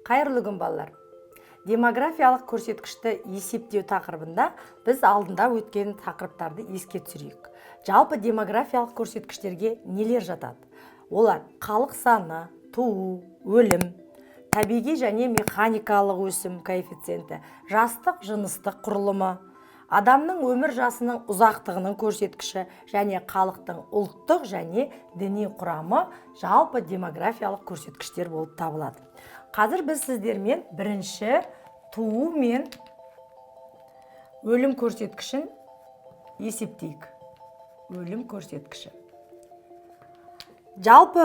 Қайырлы күн балалар. Демографиялық көрсеткішті есептеу тақырыбында біз алдында өткен тақырыптарды еске түсірейік. Жалпы демографиялық көрсеткіштерге нелер жатады? Олар халық саны, туу, өлім, табиғи және механикалық өсім коэффициенті, жастық, жыныстық құрылымы, адамның өмір жасының ұзақтығының көрсеткіші және халықтың ұлттық және діни құрамы жалпы демографиялық көрсеткіштер болып табылады. Қазір біз сіздермен бірінші туу мен өлім көрсеткішін есептейік. Өлім көрсеткіші. Жалпы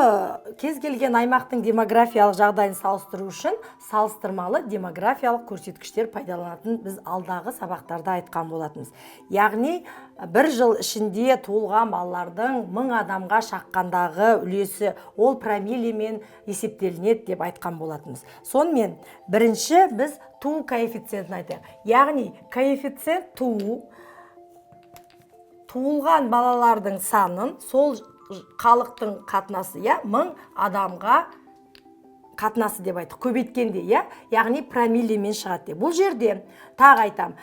кез келген аймақтың демографиялық жағдайын салыстыру үшін салыстырмалы демографиялық көрсеткіштер пайдаланатын біз алдағы сабақтарда айтқан болатынбыз. Яғни бір жыл ішінде туылған балалардың 1000 адамға шаққандағы үлесі ол промиллемен есептелінеді деп айтқан болатынбыз. Сонымен бірінші біз туу коэффициентін айтайық. Яғни коэффициент туылған балалардың санын сол халықтың қатынасы, 1000 адамға қатынасы деп айттық. Көбейткенде, яғни промиллемен шығады. Бұл жерде тағы айтам.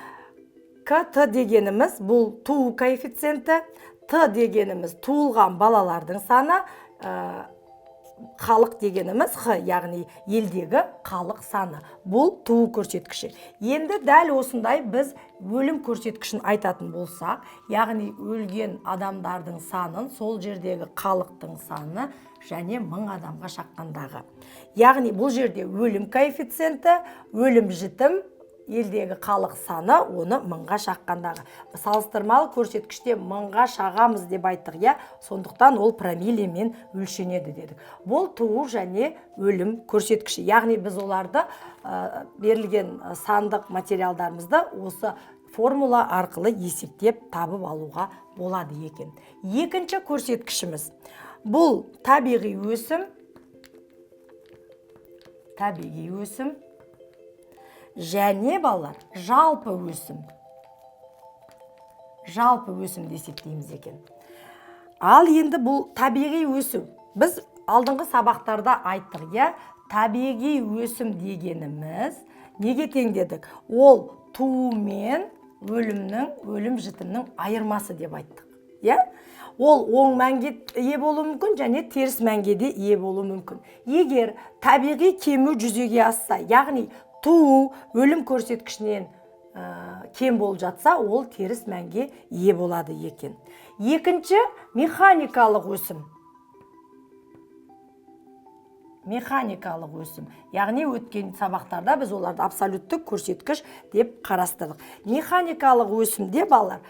КТ дегеніміз бұл туу коэффициенті, Т дегеніміз туылған балалардың саны, халық дегеніміз Х, яғни елдегі халық саны. Бұл туу көрсеткіші. Енді дәл осындай біз өлім көрсеткішін айтатын болсақ, яғни өлген адамдардың санын, сол жердегі халықтың саны және 1000 адамға шаққандағы. Яғни бұл жерде өлім коэффициенті, өлім жітім, елдегі халық саны, оны 1000-ға шаққандағы. Салыстырмалы көрсеткіште 1000-ға шағамыз деп айттық, сондықтан ол промиллемен өлшенеді дедік. Бұл туу және өлім көрсеткіші. Яғни біз оларды берілген сандық материалдарымызды осы формула арқылы есептеп табып алуға болады екен. Екінші көрсеткішіміз. Бұл табиғи өсім. Табиғи өсім. Және балалар, жалпы өсім. Жалпы өсімді есептейміз екен. Ал енді бұл табиғи өсім. Біз алдыңғы сабақтарда айттық, табиғи өсім дегеніміз неге тең дедік? Ол туу мен өлім жітімнің айырмасы деп айттық. Ол оң мәнге ие болуы мүмкін және теріс мәнге де ие болуы мүмкін. Егер табиғи кему жүзеге асса, яғни туу өлім көрсеткішінен кем болып жатса, ол теріс мәнге ие болады екен. Екінші механикалық өсім. Механикалық өсім. Яғни өткен сабақтарда біз оларды абсолюттік көрсеткіш деп қарастырдық. Механикалық өсімде балалар,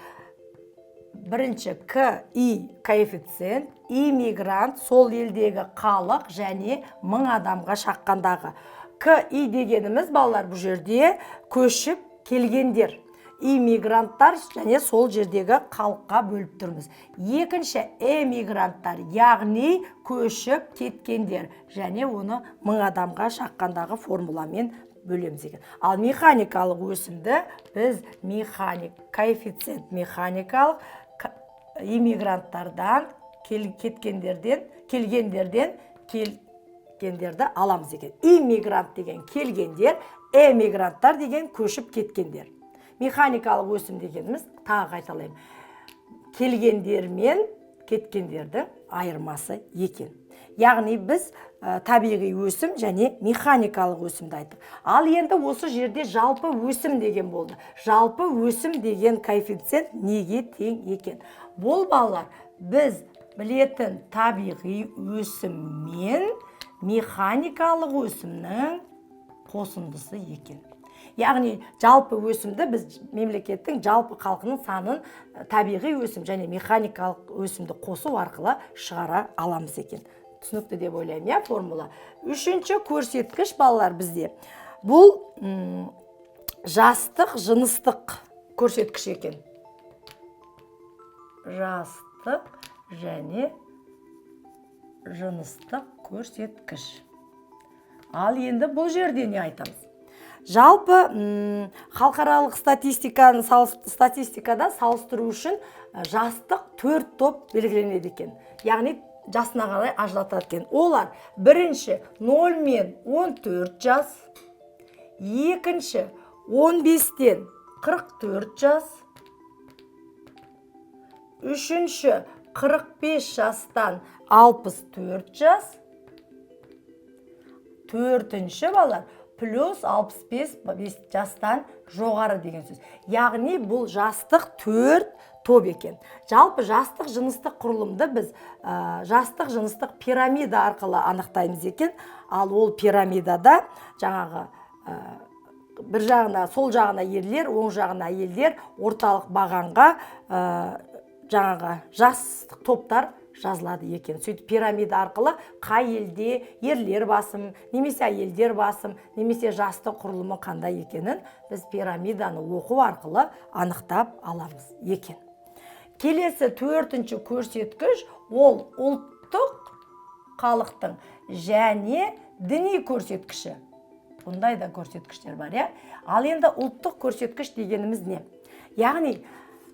бірінші КИ коэффициент, иммигрант, сол елдегі халық және 1000 адамға шаққандағы. КИ дегеніміз балалар бұл жерде көшіп келгендер, иммигранттар және сол жердегі халыққа бөліп тұрмыз. Екінші эмигранттар, яғни көшіп кеткендер және оны 1000 адамға шаққандағы формуламен бөлеміз екен. Ал механикалық өсімді біз коэффициент механикалық иммигранттардан келгендерді аламыз екен. Иммигрант деген келгендер, эмигранттар деген көшіп кеткендер. Механикалық өсім дегеніміз, тағы қайталаймын, келгендер мен кеткендердің айырмасы екен. Яғни біз табиғи өсім және механикалық өсімді айттық. Ал енді осы жерде жалпы өсім деген болды. Жалпы өсім деген коэффициент неге тең екен? Бұл балалар біз білетін табиғи өсім мен механикалық өсімнің қосындысы екен. Яғни жалпы өсімді біз мемлекеттің жалпы халқының санын табиғи өсім және механикалық өсімді қосу арқылы шығара аламыз екен. Түсінікті деп ойлаймын, формула. Үшінші көрсеткіш балалар бізде. Бұл жастық, жыныстық көрсеткіш екен. Жастық және жыныстық көрсеткіш. Ал енді бұл жерде не айтамыз? Жалпы халықаралық статистикада салыстыру үшін жастық 4 топ белгіленеді екен. Яғни жасына қарай ажыратады екен. Олар бірінші 0 мен 14 жас, екінші 15-тен 44 жас, үшінші 45 жастан 64 жас, төртінші балар плюс 65 жастан жоғары деген сөз. Яғни бұл жастық 4 топ екен. Жалпы жастық жыныстық құрылымды біз жастық жыныстық пирамида арқылы анықтаймыз екен. Ал ол пирамидада жаңағы бір жағына, сол жағына ерлер, оң жағына әйелдер, орталық бағанға жаңағы жастық топтар жазылады екен. Сөйтіп пирамида арқылы қай елде ерлер басым, немесе әйелдер басым, немесе жастық құрылымы қандай екенін біз пирамиданы оқу арқылы анықтап аламыз екен. Келесі төртінші көрсеткіш ол ұлттық халықтың және діни көрсеткіші. Бұндай да көрсеткіштер бар, иә? Ал енді ұлттық көрсеткіш дегеніміз не? Яғни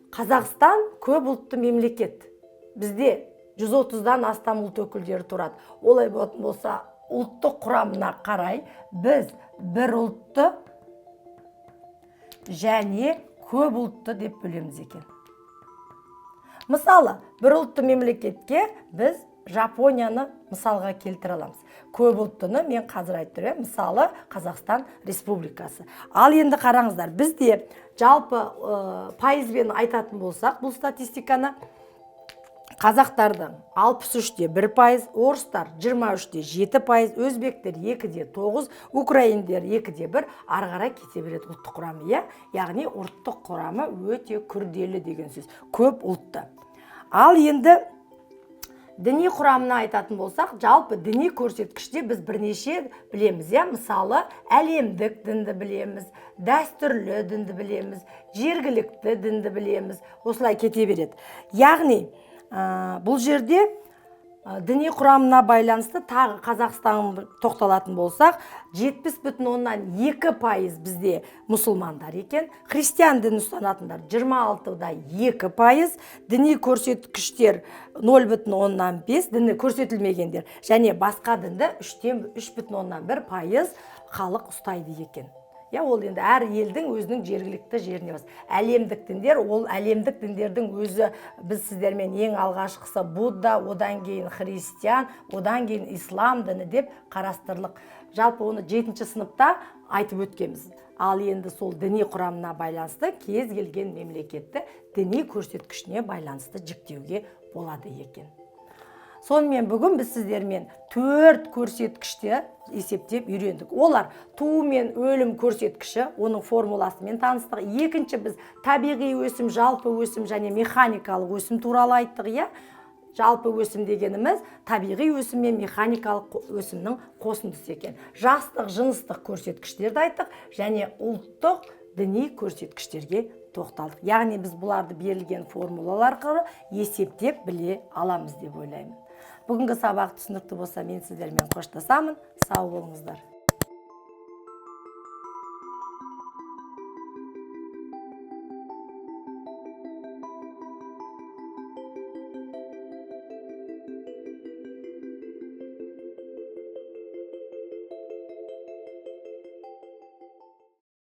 Қазақстан көп ұлтты мемлекет. Бізде 130-дан астам ұлт өкілдері тұрады. Олай болса, ұлттық құрамына қарай біз бір ұлтты және көп ұлтты деп бөлеміз екен. Мысалы, бір ұлтты мемлекетке біз Жапонияны мысалға келтіре аламыз. Көп ұлттыны мен қазір айтып тұрмын, мысалы Қазақстан Республикасы. Ал енді қараңыздар, бізде жалпы пайызбен айтатын болсақ, бұл статистиканы қазақтардың 63-те 1%, орыстар 23-те 7%, өзбектер 2-де 9%, украиндер 2-де 1%, ары қарай кете береді ұлттық құрамы. Яғни ұлттық құрамы өте күрделі деген сөз. Көп ұлтты. Ал енді діни құрамына айтатын болсақ, жалпы діни көрсеткіште біз бірнеше білеміз. Мысалы, әлемдік дінді білеміз, дәстүрлі дінді білеміз, жергілікті дінді білеміз. Осылай кете береді. Яғни бұл жерде діни құрамына байланысты тағы Қазақстан тоқталатын болсақ, 70,2% бізде мұсылмандар екен, христиан дінін ұстанатындар 26-да 2%, діни көрсеткіштер 0,5, діні көрсетілмегендер, және басқа дінді 3,1% халық ұстайды екен. Ол енді әр елдің өзінің жергілікті жеріне бас. Әлемдік діндер, ол әлемдік діндердің өзі, біз сіздермен ең алғашқысы Будда, одан кейін христиан, одан кейін ислам діні деп қарастырылық. Жалпы оны 7-ші сыныпта айтып өткенбіз. Ал енді сол діни құрамына байланысты кез келген мемлекетті діни көрсеткішіне байланысты жіктеуге болады екен. Сонымен бүгін біз сіздермен 4 көрсеткішті есептеп үйрендік. Олар туу мен өлім көрсеткіші, оның формуласымен таныстық. Екінші біз табиғи өсім, жалпы өсім және механикалық өсім туралы айттық. Жалпы өсім дегеніміз табиғи өсім мен механикалық өсімнің қосындысы екен. Жастық, жыныстық көрсеткіштерді айттық және ұлттық діни көрсеткіштерге тоқталдық. Яғни біз бұларды берілген формулалар арқылы есептеп біле аламыз деп ойлаймын. Бүгінгі сабақ түсінікті болса, мен сіздермен қоштасамын. Сау болыңыздар.